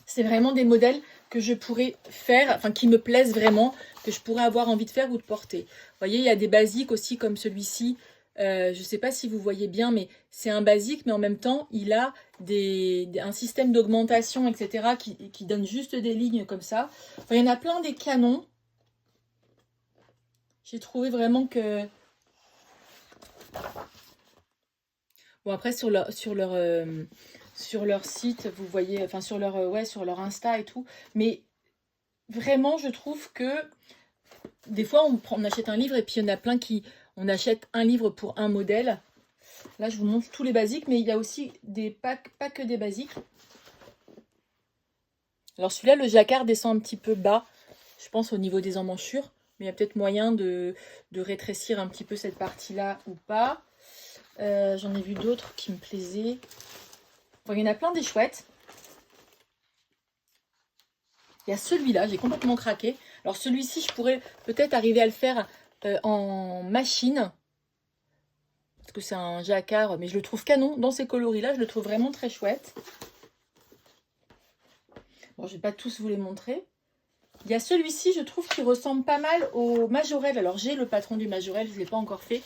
c'est vraiment des modèles que je pourrais faire, enfin qui me plaisent vraiment, que je pourrais avoir envie de faire ou de porter. Vous voyez, il y a des basiques aussi comme celui-ci. Je ne sais pas si vous voyez bien, mais c'est un basique, mais en même temps, il a un système d'augmentation, etc., qui donne juste des lignes comme ça. Enfin, il y en a plein des canons. J'ai trouvé vraiment que... Bon, après, sur leur site, vous voyez, enfin, sur leur Insta et tout. Mais vraiment, je trouve que des fois, on achète un livre et puis il y en a plein on achète un livre pour un modèle. Là, je vous montre tous les basiques, mais il y a aussi pas que des basiques. Alors celui-là, le jacquard descend un petit peu bas, je pense, au niveau des emmanchures. Mais il y a peut-être moyen de rétrécir un petit peu cette partie-là ou pas. J'en ai vu d'autres qui me plaisaient. Bon, il y en a plein des chouettes. Il y a celui-là, j'ai complètement craqué. Alors celui-ci, je pourrais peut-être arriver à le faire en machine. Parce que c'est un jacquard, mais je le trouve canon. Dans ces coloris-là, je le trouve vraiment très chouette. Bon, je ne vais pas tous vous les montrer. Il y a celui-ci, je trouve, qui ressemble pas mal au Majorel. Alors, j'ai le patron du Majorel, je ne l'ai pas encore fait.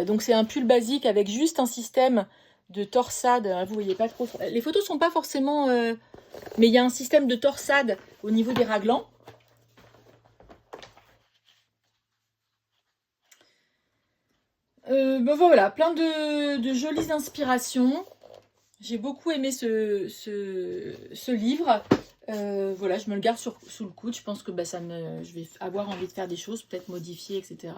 Donc, c'est un pull basique avec juste un système de torsade. Vous voyez pas trop. Les photos sont pas forcément... mais il y a un système de torsade au niveau des raglans. Ben voilà, plein de jolies inspirations. J'ai beaucoup aimé ce livre. Voilà, je me le garde sous le coude. Je pense que je vais avoir envie de faire des choses, peut-être modifier, etc.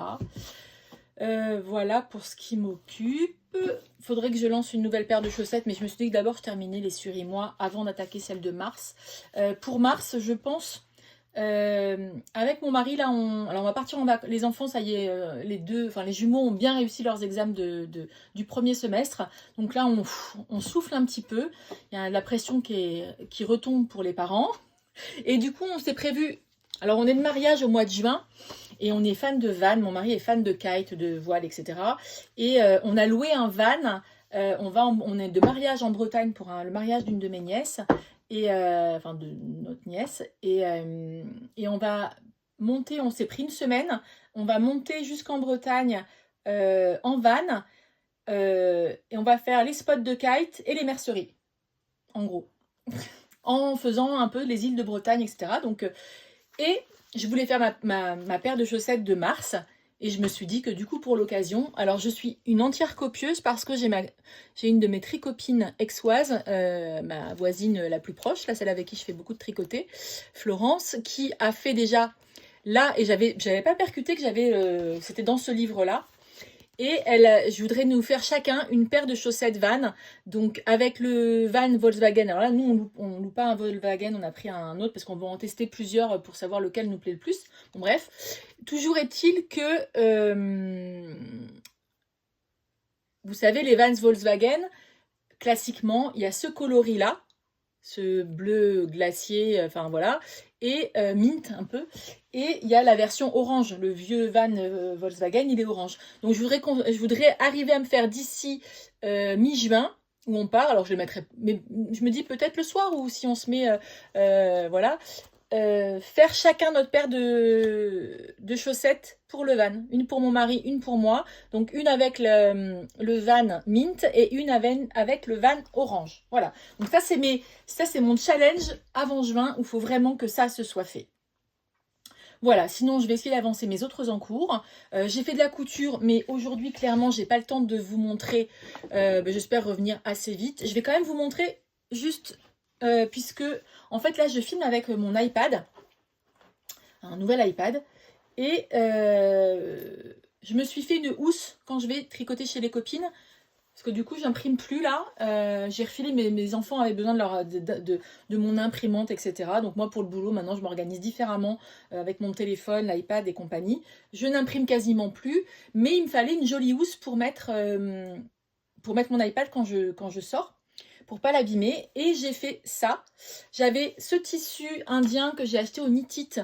Voilà pour ce qui m'occupe. Il faudrait que je lance une nouvelle paire de chaussettes, mais je me suis dit que d'abord je terminais les surimois avant d'attaquer celle de mars. Pour mars, je pense, avec mon mari, là, alors on va partir en vacances. Les enfants, ça y est, les jumeaux ont bien réussi leurs examens du premier semestre. Donc là, on souffle un petit peu. Il y a la pression qui retombe pour les parents. Et du coup, on s'est prévu... Alors, on est de mariage au mois de juin. Et on est fan de van, mon mari est fan de kite, de voile, etc. Et on a loué un van. On est de mariage en Bretagne pour le mariage d'une de mes nièces. Enfin, de notre nièce. Et on va monter, on s'est pris une semaine. On va monter jusqu'en Bretagne en van. Et on va faire les spots de kite et les merceries. En gros. En faisant un peu les îles de Bretagne, etc. Donc, et je voulais faire ma paire de chaussettes de mars. Et je me suis dit que du coup, pour l'occasion... Alors, je suis une entière copieuse parce que j'ai une de mes tricopines aixoises, ma voisine la plus proche, là, celle avec qui je fais beaucoup de tricoter, Florence, qui a fait déjà là... Et j'avais pas percuté que c'était dans ce livre-là. Et je voudrais nous faire chacun une paire de chaussettes Van. Donc avec le Van Volkswagen. Alors là, nous, on loue pas un Volkswagen, on a pris un autre parce qu'on veut en tester plusieurs pour savoir lequel nous plaît le plus. Bon bref, toujours est-il que, vous savez, les Vans Volkswagen, classiquement, il y a ce coloris-là. Ce bleu glacier, enfin voilà, et mint un peu. Et il y a la version orange, le vieux van Volkswagen, il est orange. Donc je voudrais arriver à me faire d'ici mi-juin où on part. Alors je les mettrai, mais je me dis peut-être le soir, ou si on se met, voilà. Faire chacun notre paire de chaussettes pour le van. Une pour mon mari, une pour moi. Donc une avec le van mint et une avec le van orange. Voilà. Donc ça c'est mon challenge avant juin, où il faut vraiment que ça se soit fait. Voilà, sinon je vais essayer d'avancer mes autres en cours. J'ai fait de la couture, mais aujourd'hui clairement j'ai pas le temps de vous montrer. J'espère revenir assez vite. Je vais quand même vous montrer juste puisque en fait là je filme avec mon iPad, un nouvel iPad, et je me suis fait une housse quand je vais tricoter chez les copines. Parce que du coup, j'imprime plus là. J'ai refilé, mes enfants avaient besoin de mon imprimante, etc. Donc moi, pour le boulot, maintenant, je m'organise différemment avec mon téléphone, l'iPad et compagnie. Je n'imprime quasiment plus. Mais il me fallait une jolie housse pour mettre mon iPad quand je sors, pour pas l'abîmer. Et j'ai fait ça. J'avais ce tissu indien que j'ai acheté au Knit It.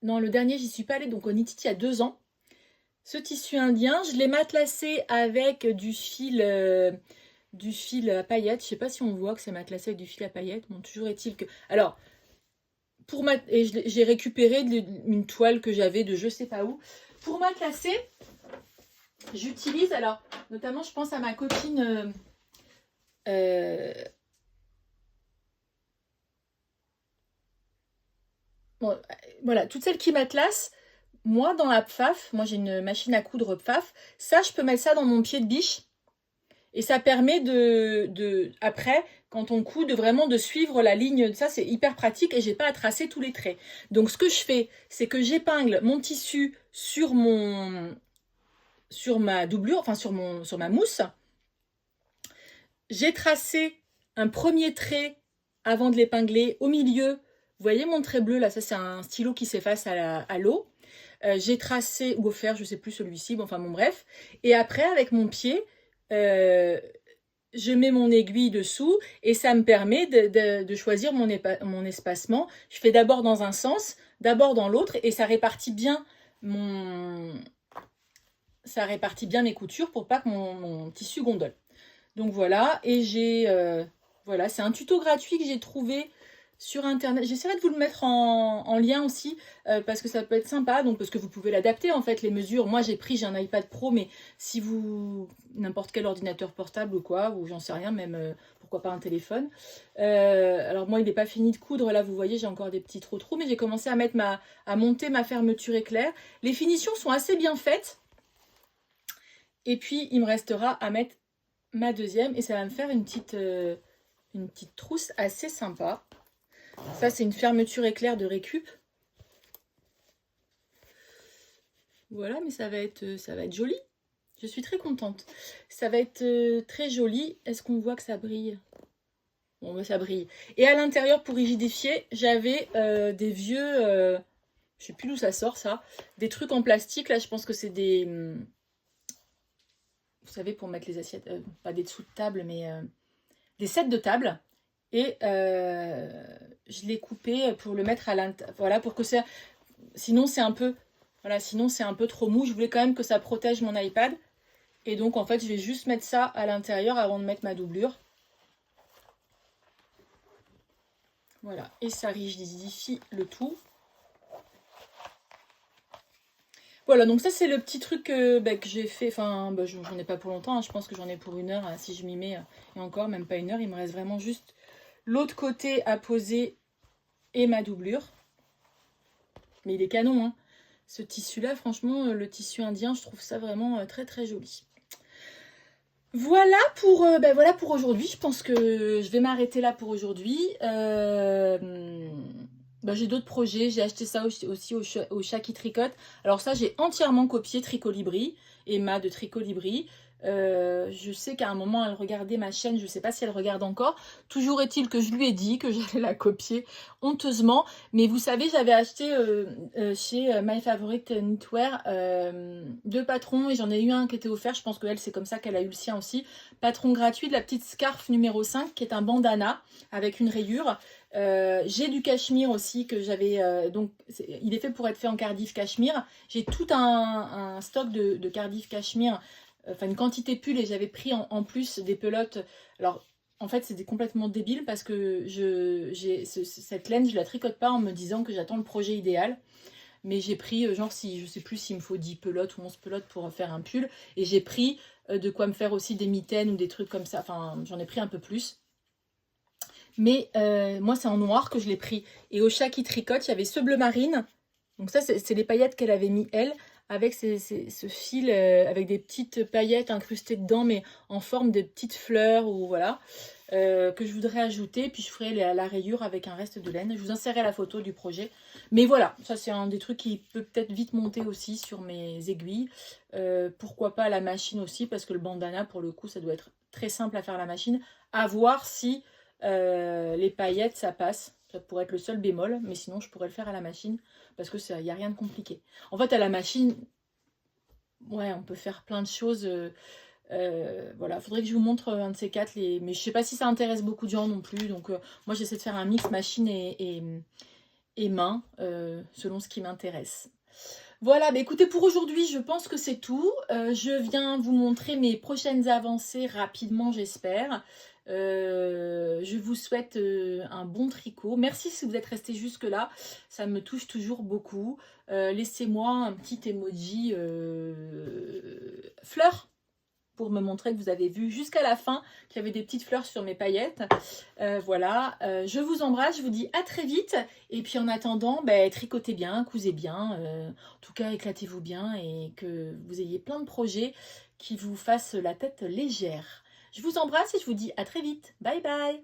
Non, le dernier, j'y suis pas allée. Donc au Knit It, il y a 2 ans. Ce tissu indien, je l'ai matelassé avec du fil à paillettes. Je sais pas si on voit que c'est matelassé avec du fil à paillettes. Bon, toujours est-il que... Alors, et j'ai récupéré une toile que j'avais de je sais pas où. Pour matelassé, j'utilise, alors, notamment, je pense à ma copine... Bon, voilà, toutes celles qui matelassent. Moi, dans la PFAF, moi j'ai une machine à coudre PFAF, ça, je peux mettre ça dans mon pied de biche. Et ça permet après, quand on coude, vraiment de suivre la ligne. Ça, c'est hyper pratique et j'ai pas à tracer tous les traits. Donc, ce que je fais, c'est que j'épingle mon tissu sur ma doublure, enfin sur ma mousse. J'ai tracé un premier trait avant de l'épingler au milieu. Vous voyez mon trait bleu là, ça c'est un stylo qui s'efface à l'eau. J'ai tracé, ou au fer, je sais plus celui-ci, bon, enfin bon bref. Et après, avec mon pied, je mets mon aiguille dessous et ça me permet de choisir mon espacement. Je fais d'abord dans un sens, d'abord dans l'autre, et ça répartit bien mes coutures pour pas que mon tissu gondole. Donc voilà, et voilà, c'est un tuto gratuit que j'ai trouvé sur internet. J'essaierai de vous le mettre en lien aussi parce que ça peut être sympa, donc parce que vous pouvez l'adapter en fait, les mesures. Moi j'ai un iPad Pro, mais si vous, n'importe quel ordinateur portable ou quoi, ou j'en sais rien, même pourquoi pas un téléphone. Alors moi il n'est pas fini de coudre, là vous voyez j'ai encore des petits trous, mais j'ai commencé à monter ma fermeture éclair. Les finitions sont assez bien faites. Et puis il me restera à mettre ma deuxième et ça va me faire une petite trousse assez sympa. Ça c'est une fermeture éclair de Récup. Voilà, mais ça va être joli. Je suis très contente. Ça va être très joli. Est-ce qu'on voit que ça brille? Bon, bah, ça brille. Et à l'intérieur, pour rigidifier, j'avais des vieux... je sais plus d'où ça sort, ça. Des trucs en plastique. Là, je pense que c'est des... vous savez, pour mettre les assiettes... pas des dessous de table, mais... des sets de table. Et je l'ai coupé pour le mettre à l'intérieur. Voilà, pour que ça... Sinon, c'est un peu... Voilà, sinon, c'est un peu trop mou. Je voulais quand même que ça protège mon iPad. Et donc, en fait, je vais juste mettre ça à l'intérieur avant de mettre ma doublure. Voilà, et ça rigidifie le tout. Voilà, donc ça, c'est le petit truc que j'ai fait. Enfin, j'en ai pas pour longtemps. Hein. Je pense que j'en ai pour 1 heure, si je m'y mets. Et encore, même pas 1 heure. Il me reste vraiment juste l'autre côté à poser et ma doublure. Mais il est canon, hein. Ce tissu-là, franchement, le tissu indien, je trouve ça vraiment très, très joli. Voilà pour aujourd'hui. Je pense que je vais m'arrêter là pour aujourd'hui. J'ai d'autres projets. J'ai acheté ça aussi au chat qui tricote. Alors ça, j'ai entièrement copié Tricolibri, Emma de Tricolibri. Je sais qu'à un moment, elle regardait ma chaîne. Je ne sais pas si elle regarde encore. Toujours est-il que je lui ai dit que j'allais la copier honteusement. Mais vous savez, j'avais acheté chez My Favorite Knitwear 2 patrons. Et j'en ai eu un qui était offert. Je pense qu'elle, c'est comme ça qu'elle a eu le sien aussi. Patron gratuit de la petite scarf numéro 5 qui est un bandana avec une rayure. J'ai du cachemire aussi que j'avais il est fait pour être fait en Cardiff cachemire. J'ai tout un stock de Cardiff cachemire enfin une quantité pull et j'avais pris en plus des pelotes. Alors en fait c'était complètement débile parce que cette laine je la tricote pas en me disant que j'attends le projet idéal. Mais j'ai pris, genre, si je sais plus s'il me faut 10 pelotes ou 11 pelotes pour faire un pull. Et j'ai pris de quoi me faire aussi des mitaines ou des trucs comme ça. Enfin, j'en ai pris un peu plus. Mais moi, c'est en noir que je l'ai pris. Et au chat qui tricote, il y avait ce bleu marine. Donc ça, c'est les paillettes qu'elle avait mis, elle, avec ce fil, avec des petites paillettes incrustées dedans, mais en forme de petites fleurs, ou voilà, que je voudrais ajouter. Puis je ferai la rayure avec un reste de laine. Je vous insérerai la photo du projet. Mais voilà, ça c'est un des trucs qui peut peut-être vite monter aussi sur mes aiguilles. Pourquoi pas à la machine aussi, parce que le bandana, pour le coup, ça doit être très simple à faire à la machine. À voir si les paillettes, ça passe. Ça pourrait être le seul bémol, mais sinon je pourrais le faire à la machine parce que il n'y a rien de compliqué. En fait, à la machine, ouais, on peut faire plein de choses. Voilà, faudrait que je vous montre un de ces quatre, mais je sais pas si ça intéresse beaucoup de gens non plus. Donc moi j'essaie de faire un mix machine et main selon ce qui m'intéresse. Voilà, bah écoutez, pour aujourd'hui, je pense que c'est tout. Je viens vous montrer mes prochaines avancées rapidement, j'espère. Je vous souhaite un bon tricot. Merci si vous êtes resté jusque-là. Ça me touche toujours beaucoup. Laissez-moi un petit emoji fleur pour me montrer que vous avez vu jusqu'à la fin qu'il y avait des petites fleurs sur mes paillettes. Voilà, je vous embrasse, je vous dis à très vite. Et puis en attendant, tricotez bien, cousez bien. En tout cas, éclatez-vous bien et que vous ayez plein de projets qui vous fassent la tête légère. Je vous embrasse et je vous dis à très vite. Bye bye.